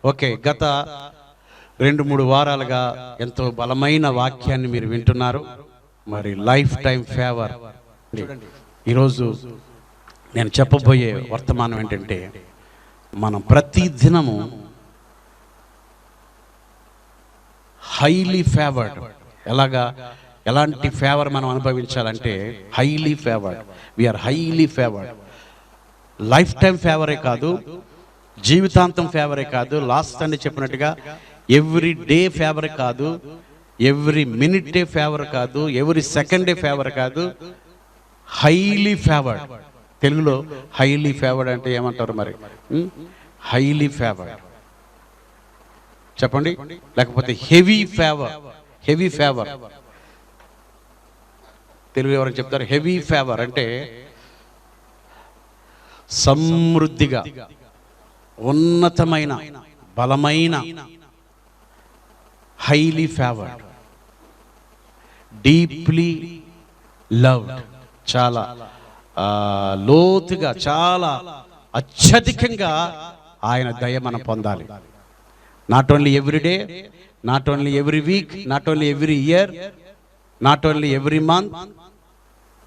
Okay, గత 2-3 వారాలుగా ఎంతో బలమైన వాక్యాన్ని మీరు వింటున్నారు. మరి లైఫ్ టైం ఫేవర్. ఈరోజు నేను చెప్పబోయే వర్తమానం ఏంటంటే, మనం ప్రతి దినము హైలీ ఫేవర్డ్. ఎలాంటి ఫేవర్ మనం అనుభవించాలంటే highly favoured. We are highly favoured. Life time ఫేవరే కాదు, జీవితాంతం ఫేవరే కాదు, లాస్ట్ అని చెప్పినట్టుగా ఎవ్రీ డే ఫేవర్ కాదు, ఎవ్రీ మినిట్ డే ఫేవర్ కాదు, ఎవ్రీ సెకండ్ డే ఫేవర్ కాదు, హైలీ ఫేవర్డ్. తెలుగులో హైలీ ఫేవర్డ్ అంటే ఏమంటారు మరి? హైలీ ఫేవర్డ్ చెప్పండి. లేకపోతే heavy favour. Heavy favour Telugu ఎవరికి చెప్తారు? హెవీ ఫేవర్ అంటే సమృద్ధిగా, ఉన్నతమైన, బలమైన, హైలీ ఫేవర్డ్, డీప్లీ లవ్డ్, చాలా లోతుగా, చాలా అత్యధికంగా ఆయన దయ మనం పొందాలి. Not only every day, not only every week, not only every year, not only every month,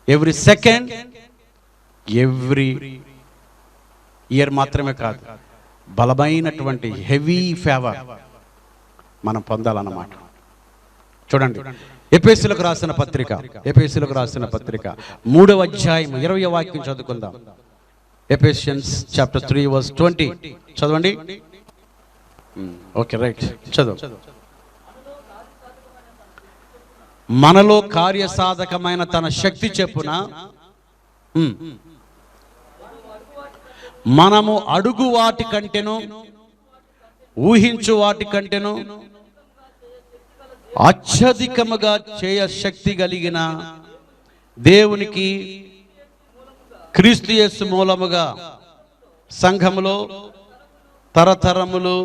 every second, every year మాత్రమే కాదు, బలమైనటువంటి హెవీ ఫేవర్ మనం పొందాలన్నమాట. చూడండి, ఎఫెసీయులకు రాసిన పత్రిక 3వ అధ్యాయం 20వ వాక్యం చదువుకుందాం. ఎఫెసియన్స్ చాప్టర్ 3 వర్స్ 20 చదవండి. ఓకే, రైట్, చదువు. మనలో కార్యసాధకమైన తన శక్తి చెప్పున మనము అడుగు వాటి కంటేను, ఊహించు వాటి కంటేను అత్యధికముగా చేయ శక్తి కలిగిన దేవునికి క్రీస్తు యేసు మూలముగా సంఘములో తరతరములు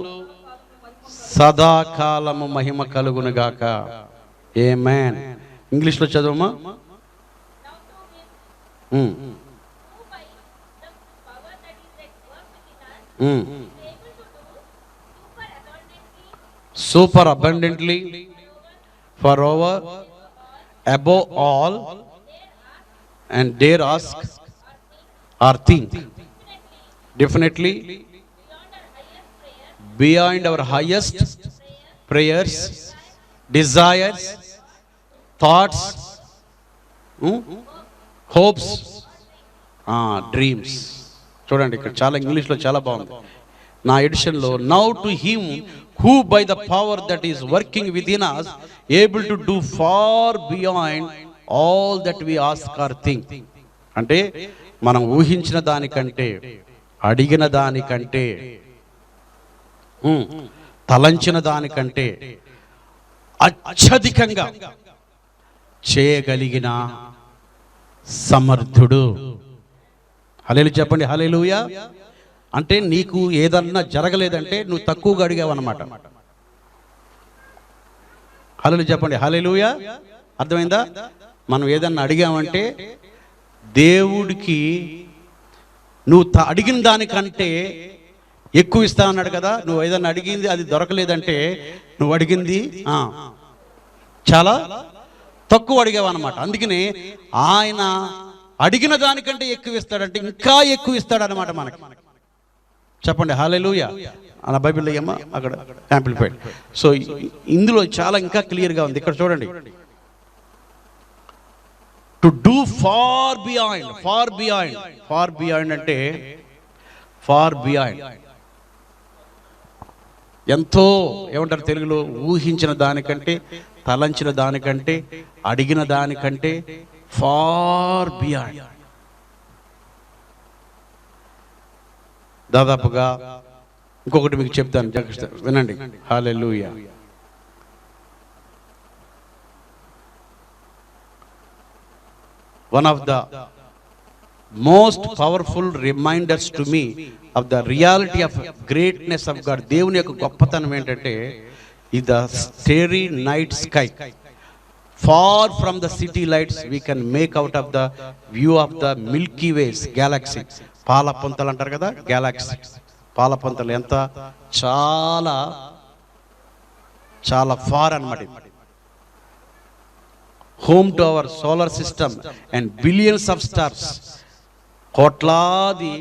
సదాకాలము మహిమ కలుగునుగాక. ఆమేన్. ఇంగ్లీష్లో చదవమా? Super abundantly, for over, above all, and dare ask or think, definitely beyond our highest prayers, desires, thoughts, hopes, dreams. చూడండి, ఇక్కడ చాలా ఇంగ్లీష్లో చాలా బాగుంది. నా ఎడిషన్లో, now to him who by the power that is working within us able to do far beyond all that we ask or think. అంటే మనం ఊహించిన దానికంటే, అడిగిన దానికంటే, తలంచిన దానికంటే అత్యధికంగా చేయగలిగిన సమర్థుడు. హల్లెలూయా చెప్పండి. హల్లెలూయా అంటే నీకు ఏదన్నా జరగలేదంటే నువ్వు తక్కువగా అడిగావు అన్నమాట. హల్లెలూయా చెప్పండి. హల్లెలూయా. అర్థమైందా? మనం ఏదన్నా అడిగామంటే దేవుడికి నువ్వు అడిగిన దానికంటే ఎక్కువ ఇస్తా అన్నాడు కదా. నువ్వు ఏదన్నా అడిగింది అది దొరకలేదంటే నువ్వు అడిగింది చాలా తక్కువ అడిగావు అన్నమాట. అందుకని ఆయన అడిగిన దానికంటే ఎక్కువ ఇస్తాడంటే ఇంకా ఎక్కువ ఇస్తాడు అన్నమాట మనకి. చెప్పండి హల్లెలూయా. అలా బైబిల్లో ఏమో అక్కడ యాంప్లిఫైడ్. సో ఇందులో చాలా ఇంకా క్లియర్గా ఉంది. ఇక్కడ చూడండి, to do far beyond. Far beyond, far beyond అంటే ఫార్ బియాండ్, ఎంతో, ఏమంటారు తెలుగులో, ఊహించిన దానికంటే, తలంచిన దానికంటే, అడిగిన దానికంటే ఫార్ బియాండ్. దాదాపుగా ఇంకొకటి మీకు చెప్తాను, వినండి. Hallelujah. One of the most powerful reminders to me of the reality of greatness of God. దేవుని యొక్క గొప్పతనం ఏంటంటే, ఇది the starry night sky. Far from the city lights we can make out of the view of the Milky Ways galaxy. పాల పొంతలు అంటారు కదా, galaxy. పాలపుంతలు ఎంత చాలా చాలా ఫార్ అన్నమాట. Home to our solar system and billions of stars, కోట్లాది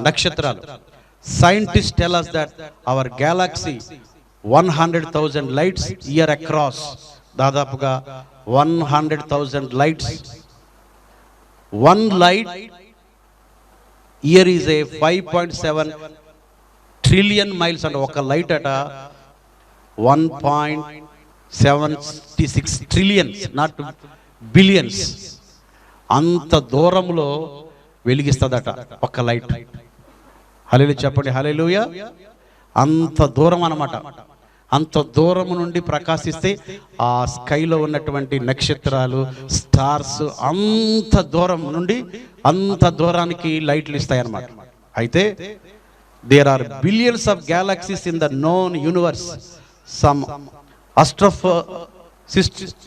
నక్షత్రాలు. Scientists tell us that our galaxy 100,000 lights year across, దాదాపుగా 100,000 lights. One light year is a 5.7 trillion miles, and ఒక లైట్ అట 1.76 trillions, నాట్ బిలియన్స్. అంత దూరంలో వెలిగిస్తుందట ఒక light. హల్లెలూయా చెప్పండి, హల్లెలూయా. అంత దూరం అన్నమాట. అంత దూరం నుండి ప్రకాశిస్తే ఆ స్కైలో ఉన్నటువంటి నక్షత్రాలు, స్టార్స్ అంత దూరం నుండి అంత దూరానికి లైట్లు ఇస్తాయి అన్నమాట. అయితే there are billions of galaxies in the known universe. Some astrophysicists,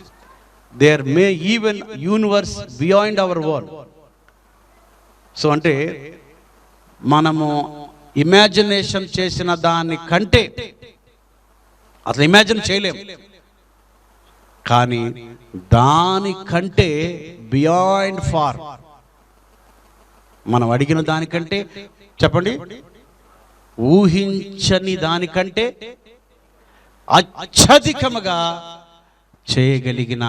there may even universe beyond our world. So అంటే మనము ఇమాజినేషన్ చేసిన దానికంటే, అసలు ఇమాజిన్ చేయలేము, కానీ దానికంటే బియాండ్ ఫార్, మనం అడిగిన దానికంటే, చెప్పండి, ఊహించని దానికంటే అత్యధికముగా చేయగలిగిన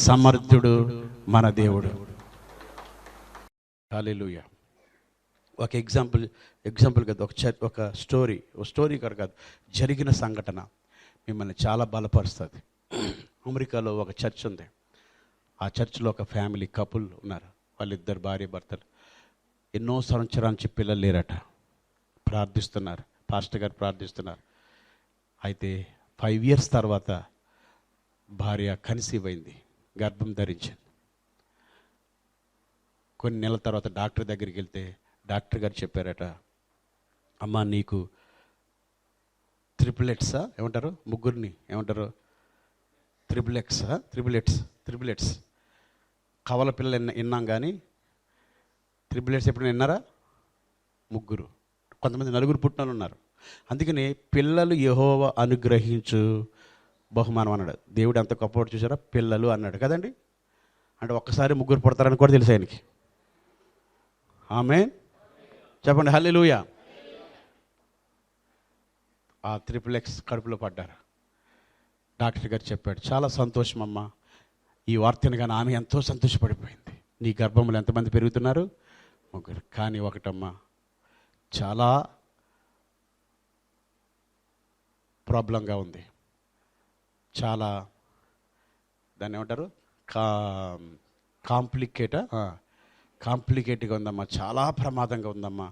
సమర్థుడు మన దేవుడు. హల్లెలూయా. ఒక ఎగ్జాంపుల్ కదా, ఒక స్టోరీ కాదు, జరిగిన సంఘటన మిమ్మల్ని చాలా బలపరుస్తుంది. అమెరికాలో ఒక చర్చ్ ఉంది. ఆ చర్చ్లో ఒక ఫ్యామిలీ కపుల్ ఉన్నారు. వాళ్ళిద్దరు భార్య భర్తలు. ఎన్నో సంవత్సరాల నుంచి పిల్లలు లేరట. ప్రార్థిస్తున్నారు, పాస్టర్ గారు ప్రార్థిస్తున్నారు. అయితే 5 years తర్వాత భార్య కన్సీవ్ అయింది, గర్భం ధరించింది. కొన్ని నెలల తర్వాత డాక్టర్ దగ్గరికి వెళ్తే డాక్టర్ గారు చెప్పారట, అమ్మ నీకు ట్రిపులెట్సా, ఏమంటారు ముగ్గురిని, ఏమంటారు త్రిపులెట్స్. కవల పిల్లలు విన్నాం కానీ త్రిపులెట్స్ ఎప్పుడైనా విన్నారా? ముగ్గురు, కొంతమంది నలుగురు పుట్టినలు ఉన్నారు. అందుకని పిల్లలు యెహోవా అనుగ్రహించు బహుమానం అన్నాడు. దేవుడు అంత గొప్పవాడు చూసారా, పిల్లలు అన్నాడు కదండి. అంటే ఒక్కసారి ముగ్గురు పుడతారని కూడా తెలుసు ఆయనకి. ఆమేన్ చెప్పండి, హల్లెలూయా. ఆ ట్రిపులెక్స్ కడుపులో పడ్డారు. డాక్టర్ గారు చెప్పాడు, చాలా సంతోషం అమ్మా, ఈ వార్తను కానీ ఆమె ఎంతో సంతోషపడిపోయింది. నీ గర్భంలో ఎంతమంది పెరుగుతున్నారు? ముగ్గురు. కానీ ఒకటమ్మా, చాలా ప్రాబ్లంగా ఉంది, చాలా దాన్ని ఏమంటారు కాంప్లికేట్గా ఉందమ్మా, చాలా ప్రమాదంగా ఉందమ్మా.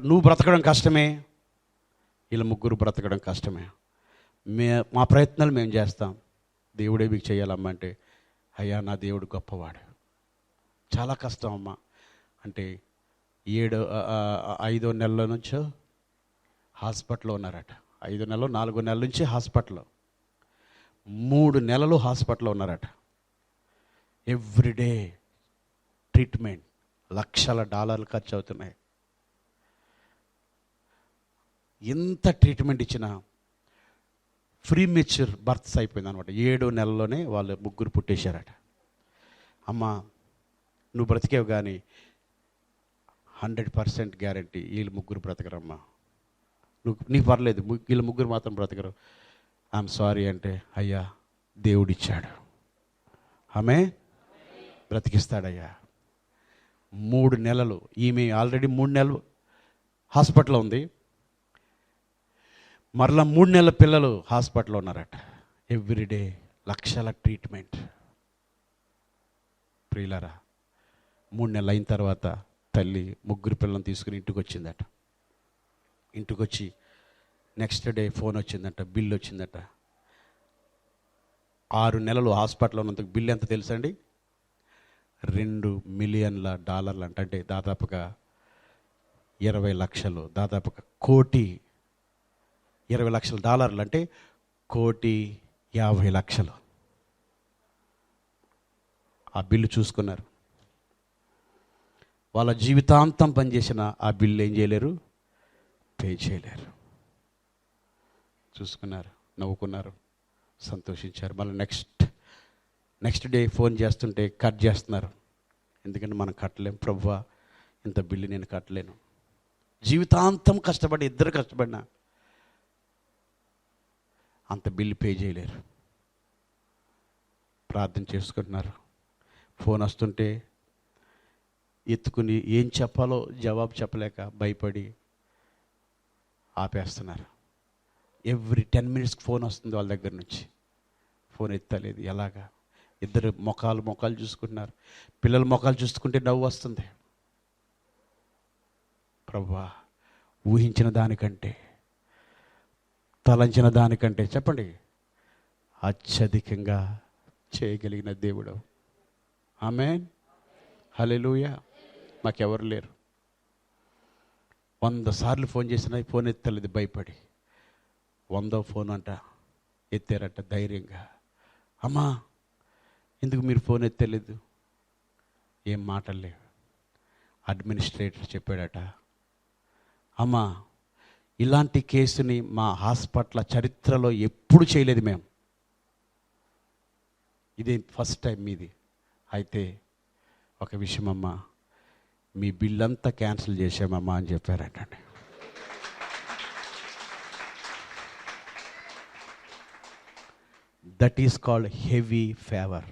నువ్వు బ్రతకడం కష్టమే, వీళ్ళ ముగ్గురు బ్రతకడం కష్టమే. మా ప్రయత్నాలు మేము చేస్తాం, దేవుడే మీకు చేయాలమ్మా అంటే, అయ్యా నా దేవుడు గొప్పవాడు, చాలా కష్టం అమ్మా అంటే 5వ నెలల నుంచో హాస్పిటల్లో ఉన్నారట. 5 నెలలు 4 నెలల నుంచి హాస్పిటల్లో, 3 నెలలు హాస్పిటల్లో ఉన్నారట. ఎవ్రీడే ట్రీట్మెంట్, $1,00,000 ఖర్చు అవుతున్నాయి. ఎంత ట్రీట్మెంట్ ఇచ్చినా ప్రీమెచ్యూర్ బర్త్స్ అయిపోయింది అనమాట. 7వ నెలలోనే వాళ్ళు ముగ్గురు పుట్టేశారట. అమ్మ నువ్వు బ్రతికేవు కానీ 100% గ్యారంటీ వీళ్ళు ముగ్గురు బ్రతకరమ్మా, నీకు పర్లేదు, వీళ్ళు ముగ్గురు మాత్రం బ్రతకరు. ఐఎమ్ సారీ అంటే, అయ్యా దేవుడిచ్చాడు, ఆమె బ్రతికిస్తాడయ్యా. 3 నెలలు, ఈమె ఆల్రెడీ 3 నెలలు హాస్పిటల్లో ఉంది, మరలా 3 నెలల పిల్లలు హాస్పిటల్లో ఉన్నారట. ఎవ్రీడే లక్షల ట్రీట్మెంట్. ప్రియులారా, 3 నెలలు అయిన తర్వాత తల్లి ముగ్గురు పిల్లలను తీసుకుని ఇంటికి వచ్చిందట. ఇంటికి వచ్చి నెక్స్ట్ డే ఫోన్ వచ్చిందట, బిల్లు వచ్చిందట. 6 నెలలు హాస్పిటల్లో ఉన్నందుకు బిల్లు ఎంత తెలుసండి? $2 మిలియన్ అంటే దాదాపుగా 20 లక్షలు, దాదాపుగా $1,20,00,000 అంటే $1,50,00,000. ఆ బిల్లు చూసుకున్నారు. వాళ్ళ జీవితాంతం పనిచేసిన ఆ బిల్లు ఏం చేయలేరు, పే చేయలేరు. చూసుకున్నారు, నవ్వుకున్నారు, సంతోషించారు. మళ్ళీ నెక్స్ట్ డే ఫోన్ చేస్తుంటే కట్ చేస్తున్నారు. ఎందుకంటే మనం కట్టలేం ప్రభువా, ఇంత బిల్లు నేను కట్టలేను. జీవితాంతం కష్టపడి, ఇద్దరు కష్టపడినా అంత బిల్లు పే చేయలేరు. ప్రార్థన చేసుకుంటున్నారు. ఫోన్ వస్తుంటే ఎత్తుకుని ఏం చెప్పాలో జవాబు చెప్పలేక భయపడి ఆపేస్తున్నారు. ఎవ్రీ 10 minutes ఫోన్ వస్తుంది వాళ్ళ దగ్గర నుంచి. ఫోన్ ఎత్తలేదు. ఎలాగా? ఇద్దరు మొఖాలు చూసుకుంటున్నారు. పిల్లల మొఖాలు చూసుకుంటే నవ్వు వస్తుంది. ప్రభువా, ఊహించిన దానికంటే, తలంచిన దానికంటే చెప్పండి అత్యధికంగా చేయగలిగిన దేవుడు. ఆమేన్, హల్లెలూయా. మాకెవరు లేరు. 100 సార్లు ఫోన్ చేసినా ఫోన్ ఎత్తలేదు భయపడి. 100వ ఫోన్ అంట ఎత్తారట ధైర్యంగా. అమ్మా, ఎందుకు మీరు ఫోన్ ఎత్తలేదు? ఏం మాటలు లేవు. అడ్మినిస్ట్రేటర్ చెప్పాడట, అమ్మా, ఇలాంటి కేసుని మా హాస్పిటల్ చరిత్రలో ఎప్పుడు చేయలేదు మేము, ఇదే ఫస్ట్ టైం మీది. అయితే ఒక విషయం అమ్మా, మీ బిల్లంతా క్యాన్సిల్ చేసామమ్మా అని చెప్పారటండి. That is called heavy favour.